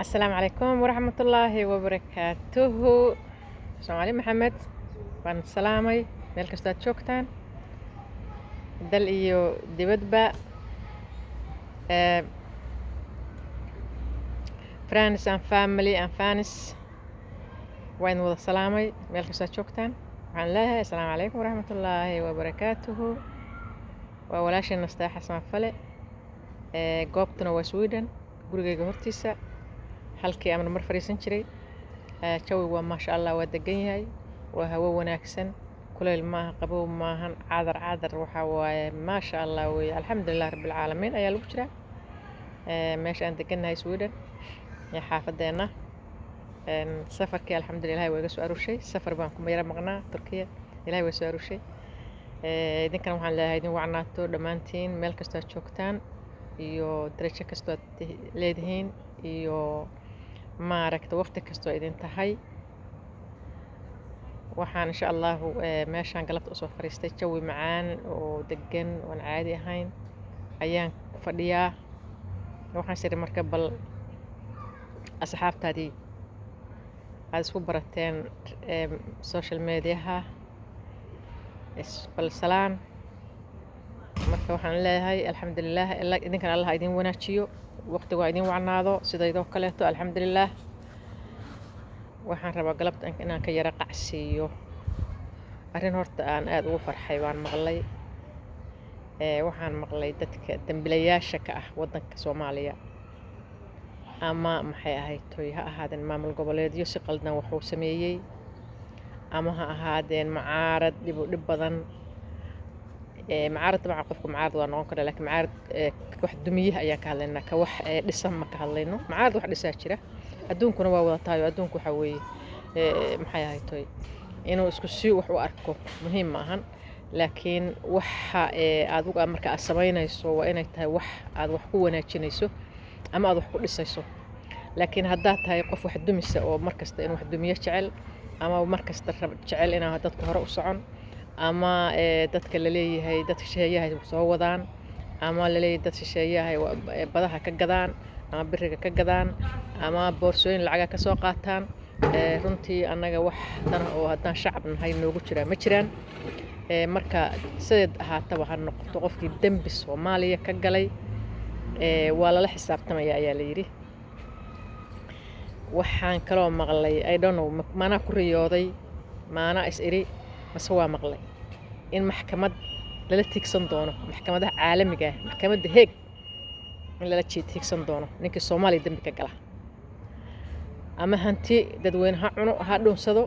السلام عليكم ورحمة الله وبركاته. Soomaali Maxamed waan salaamay meel kastoo aad joogtaan dal iyo dibadba. Friends and family and fans waan wada salaamay meel kastoo aad joogtaan. Waxaan leeyahay assalaamu calaykum waraxmatullaahi wabarakaatuhu. Waa walaasheen Nasteex Xasan Fale. Goobtuna waa Sweden, gurigayga hortiisa halkii aan mar fariisan jiray. Jawigu waa maasha Allah, waa degan yahay, waa hawo wanaagsan, kuleyl maaha, qabow maahan, cadar waxaa waaye maasha Allah weeye. Alxamdulillaah rabbil caalamiin ayaa lagu jiraa meesha aan degannahay Sweden iyo xaafadeena. Safarkii alxamdulillaah waa iga soo aruurshay. Safar baan ku meera maqnaa Turkiya, ilaahay waa soo aruurshay. Idinkan waxaan leeyahay idin wacnaato dhammaantiin meel kastoo aad joogtaan iyo darajo kastoo aad leedihiin iyo maaragta waqti kastoo idin tahay. Waxaan insha Allah meeshaan galabta usoo fariistay jawi macaan oo degan oon caadi ahayn ayaan fadhiyaa. Waxaan siri marka bal asxaabtaadii aad isku barateen social mediaha bal salaan. Marka waxaan leeyahay alxamdulillaah idinkan Allah idin wanaajiyo, waqtigu waa idin wacnaado sidaydoo kaleeto alxamdulillaah. Waxaan rabaa galabta inaan ka yara qacsiiyo arrin horta aan aad ugu farxay baan maqlay. Waxaan maqlay dadka dambiilayaasha ka ah waddanka Soomaaliya ama maxay ahayd ha ahaadeen maamul goboleedyo si qaldan wax uu sameeyey ama ha ahaadeen mucaarad dhib badan. Mucaarad dabcan qofku mucaarad waa noqon karaa, laakiin mucaarad wax dumiyaha ayaan ka hadlaynaa, ka wax dhisan ma ka hadlayno. Mucaarad wax dhisaa jira, adduunkuna waa wada tahay. Adduunku waxa weeye maxay ahayd inuu isku si wax u arko muhiim ma ahan, laakiin waxa adigu marka aad samaynayso waa inay tahay wax aad wax ku wanaajinayso ama aad wax ku dhisayso. Laakiin haddaad tahay qof wax dumisa oo markasta in wax dumiyo jecel ama markasta jecel inaa dadka hore u socon ama dadka la leeyahay dad shisheeyahay soo wadaan ama la leeyahay dad shisheeyahay badaha ka gadaan ama biriga ka gadaan ama boorsooyin lacaga ka soo qaataan. Runtii annaga wax dan oo haddaan shacab nahay noogu jiraa ma jiraan. Marka sideed ahaataba ha noqoto qofkii dembi Soomaaliya ka galay waa lala xisaabtamaya ayaa la yidhi. Waxaan kaloo maqlay I don't know maanaa ku riyooday maanaa is iri mase waa maqlay in maxkamad lala tiigsan doono, maxkamadaha caalamiga ah, maxkamadda Hague in lala tiigsan doono ninkii Soomaaliya dembi ka gala ama hanti dadweyne ha cuno ha dhunsado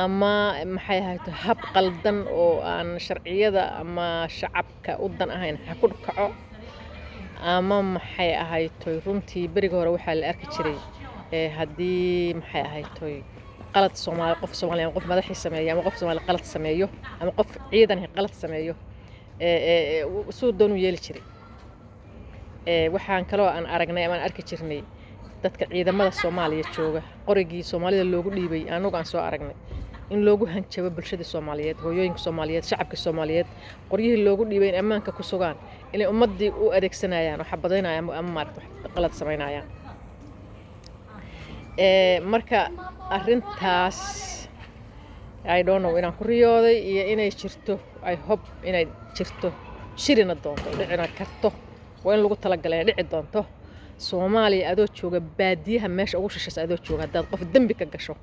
ama maxay ahayd hab qaldan oo aan sharciyada ama shacabka u dan ahayn ha ku kaco ama maxay ahayd runtii beriga hore waxaa la arki jiray haddii maxay ahayd qalad Soomaali qof Soomaali ama qof madaxi sameeyo ama qof Soomaali qalad sameeyo ama qof ciidan qalad sameeyo suu doon u yeeli jiray. Waxaan kaloo aan aragnay ama aan arki jirnay dadka ciidamada Soomaaliya jooga qorigii Soomaalida loogu dhiibay anagu aan soo aragnay in loogu hanjabo bulshada Soomaaliyeed, hooyooyinka Soomaaliyeed, shacabka Soomaaliyeed qoryihii loogu dhiibay in ammaanka ku sugaan inay ummadii u adeegsanayaan wax badanayaan ama maaragtay qalad sameynayaan. Marka arrintaas I don't know inaan ku riyooday iyo inay jirto I hope inay jirto shirina doonto dhicina karto waa in lagu talagalay dhici doonto. Soomaaliya adoo jooga baadiyaha meesha ugu shishaysa adoo jooga haddaad qof dembi ka gasho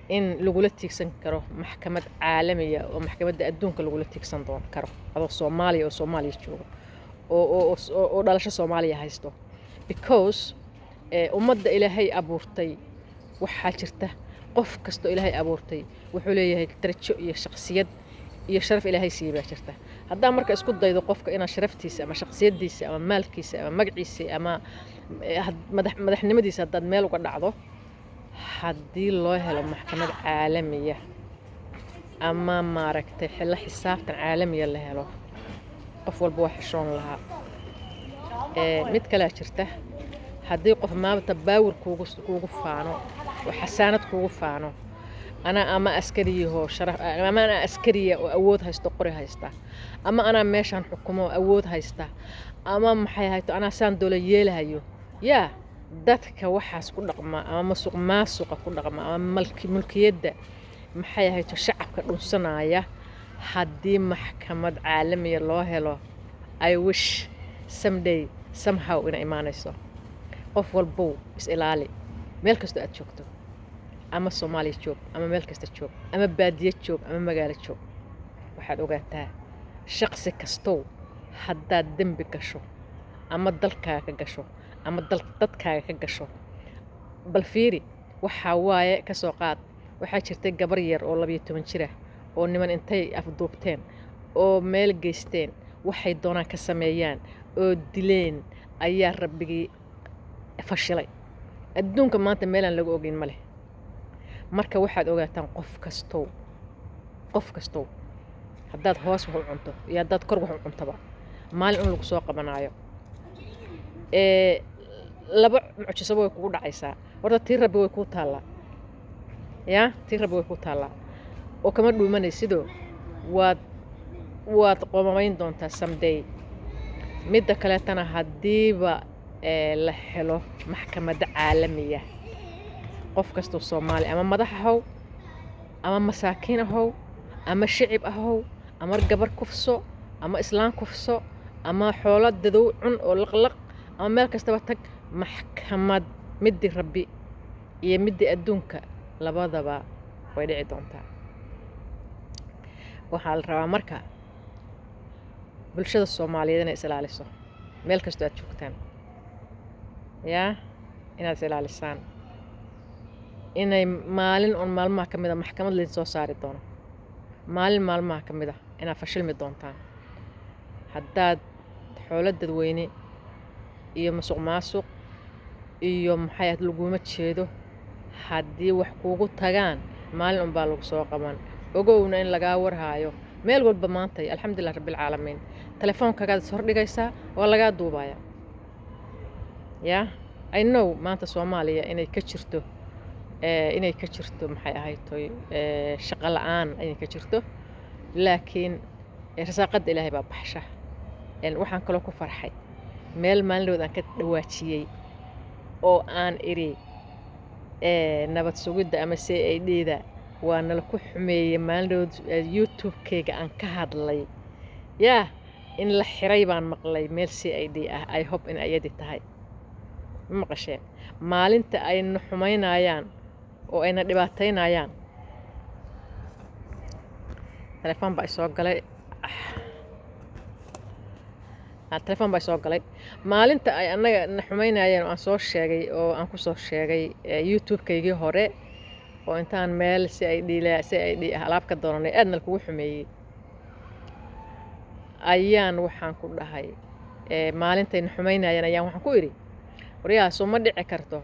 in lagula tiigsan karo maxkamad caalamiya oo maxkamadda adduunka lagula tiigsan karo adoo Soomaaliya oo Soomaaliya jooga oo dhalasho Soomaaliya haysto because ummadda Ilaahay abuurtay waxaa jirta qof kasto Ilaahay abuurtay wuxuu leeyahay darajo iyo shakhsiyad iyo sharaf Ilaahay siiyay baa jirta. Haddaa marka isku daydo qofka inaa sharaftiisa ama shakhsiyadiisa ama maalkiisa ama magaciisa ama madaxnimadiisa haddaad meel uga dhacdo haddii loo helo maxkamad caalamiya ama maaragtay xillo xisaabtan caalamiya la helo qof walba waa xishoon lahaa. Mid kale jirta haddii qof maanta baawir kuugu faano oo xasaanad kuugu faano ana ama askariyaho sharaf ama ana askariya oo awood haysto qori haysta ama ana meeshan xukumo awood haysta ama maxay haysto ana saan doola yeelahayo yaa dadka waxaas ku dhaqma ama masuq maasuqa ku dhaqma ama mulkiyadda maxay ahayto shacabka dhunsanaya haddii maxkamad caalamiya loo helo I wish someday somehow inay imaanayso qof walbow is ilaali meel kastoo aad joogto ama Soomaaliya joog ama meel kasta joog ama baadiye joog ama magaalo joog waxaad ogaataa shaqsi kastow haddaad dembi gasho ama dalkaaga ka gasho ama dadkaaga ka gasho bal fiiri waxaa waaye ka soo qaad waxaa jirtay gabar yar oo 12 jir ah oo niman intay afduubteen oo meel geysteen waxay doonaan ka sameeyaan oo dileen ayaa rabbigii fashilay adduunka maanta meelaan lagu ogeyn ma leh marka waxaad ogaataan qof kastow haddaad hoos wax u cunto iyo haddaad kor wax u cuntaba maalin in lagu soo qabanaayo laba mucjisaba way kugu dhacaysaa horta tii rabbi way kuu taallaa yaa tii rabbi way kuu taallaa oo kama dhuumanaysidoo waad qoomamayn doontaa someday midda kaleetana haddiiba la helo maxkamadda caalamiya qof kastoo Soomaali ama madax ahow ama masaakiin ahow ama shicib ahow ama gabar kufso ama islaan kufso ama xoolo dadow cun oo laqlaq ama meel kastaba tag maxkamad midii rabbi iyo midii adduunka labadaba way dhici doontaa waxaa la rabaa marka bulshada Soomaaliyeed inay is ilaaliso meel kastoo aad joogtaan yaa inaad is ilaalisaan inay maalin maalmaha ka mid ah maxkamad la soo saari doono maalin maalmaha ka mid ah inaad fashilmi doontaan haddaad xoolo dadweyne iyo masuq maasuq iyo maxay laguma jeedo haddii wax kuugu tagaan maalin unbaa lagu soo qaban ogowna in lagaa warhaayo meel walba maanta alxamdulilah rabbil caalamiin telefoonkaaga soo dhigaysaa oo lagaa duubaya yaa I know maanta Soomaaliya inay ka jirto maxay ahaytoy shaqo la'aan inay ka jirto laakiin rasaaqada Ilaahay baa baxsha waxaan kaloo ku farxay meel maalinood aan ka dhawaajiyay oo aan iri nabad sugidda ama CID-da waa nala ku xumeeyay maalinood YouTube-kayga aan ka hadlay yaa in la xiray baan maqlay meel CID ah I hope in ayadi tahay maqasheen maalinta ayna xumaynayaan oo ayna dhibaataynayaan telefoon baa soo galay maalinta ay annaga na xumaynayeen oo aan soo sheegay oo aan ku soo sheegay YouTube-kaygii hore oo intaan meel CID ah alaab ka doonanay aadna lagu xumeeyay ayaan waxaan ku dhahay maalintayna xumaynayeen ayaan waxaan ku idhi waryaha soo ma dhici karto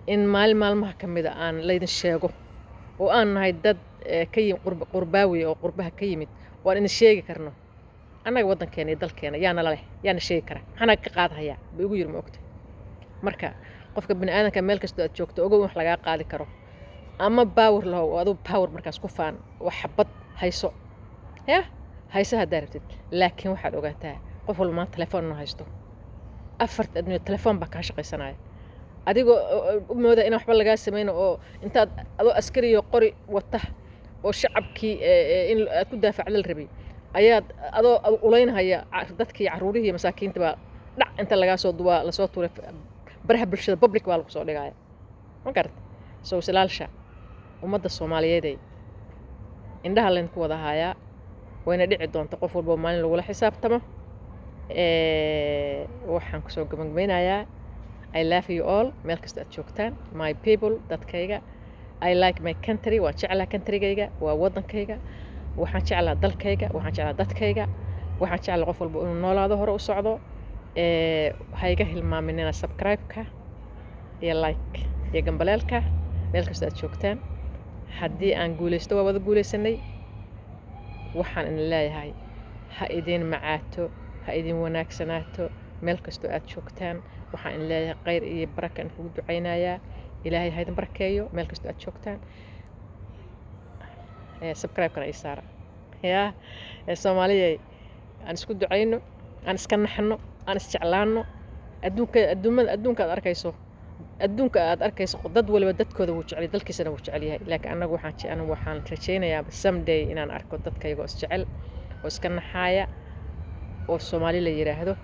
in maalin maalmaha ka mid a aan laydin sheego oo aan nahay dad ka yimid qurbaawi oo qurbaha ka yimid oo aan idin sheegi karno annaga waddankeena iyo dalkeena yaana la leh yaana sheegi kara maxaana ka qaadhayaa buu igu yiri ma ogta marka qofka bini aadanka meel kastoo aad joogto ogow wax lagaa qaadi karo ama power lahow oo aduu power markaas ku faan wax xabad hayso hayso haddaa rabtid laakiin waxaad ogaataa qof walba maanta telefoon inuu haysto afarta adduunya telefoon baa kaa shaqaysanaya adigoo u mooda in waxba lagaa samayno oo intaad adoo askariyo qori wata oo shacabkii in aad ku daafacda la rabay ayaad adoo ulaynhaya dadkii caruurihii iyo masaakiinta baa dhac inta lagaa soo duwaa lasoo tuuray baraha bulshada public baa lagu soo dhigaya ma garata soo islaalsha ummadda Soomaaliyeed indhaha leen ku wada hayaa wayna dhici doonta qof walba maalin lagula xisaabtamo waxaan kusoo gabagabeynayaa I love you all meel kasta aad joogtaan my people dadkayga I like my country waan jeclaa countrygayga waa waddankayga waxaan jeclaa dalkayga waxaan jeclaa dadkayga waxaan jeclaa qof walba inuu noolaado hore u socdo ha iga hilmaaminina subscribe-ka iyo like iyo gambaleelka meel kasta aad joogtaan haddii aan guulaysto waa wada guulaysanay waxaan idin leeyahay ha idin macaato ha idin wanaagsanaato meel kastoo aad joogtaan waxaan idin leeyahay khayr iyo baraka aan kugu ducaynayaa ilaahay ha idin barakeeyo meel kastoo aad joogtaan subscribe-kana ii saara yaa Soomaaliyey aan isku ducayno aan iska naxno aan isjeclaano adduunka aad arkayso adduunka aad arkayso dad waliba dadkooda wuu jecel yahay, dalkiisana wuu jecel yahay laakiin anagu waxaan rajaynayaa someday inaan arko dadkayga oo isjecel oo iska naxaaya oo Soomaali la yiraahdo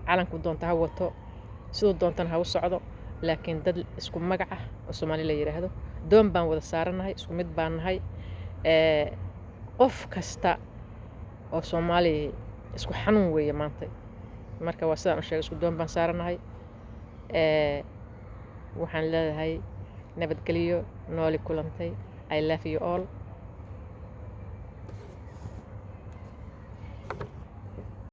calanku doonta ha wato sidoo doontana ha u socdo laakiin dad isku magac ah oo Soomaali la yiraahdo doon baan wada saaranahay isku mid baan nahay qof kasta oo Soomaali isku xanuun weeye maanta marka waa sidaan u sheegay isku doon baan saaranahay waxaan leedahay nabadgelyo nooli kulantay I love you all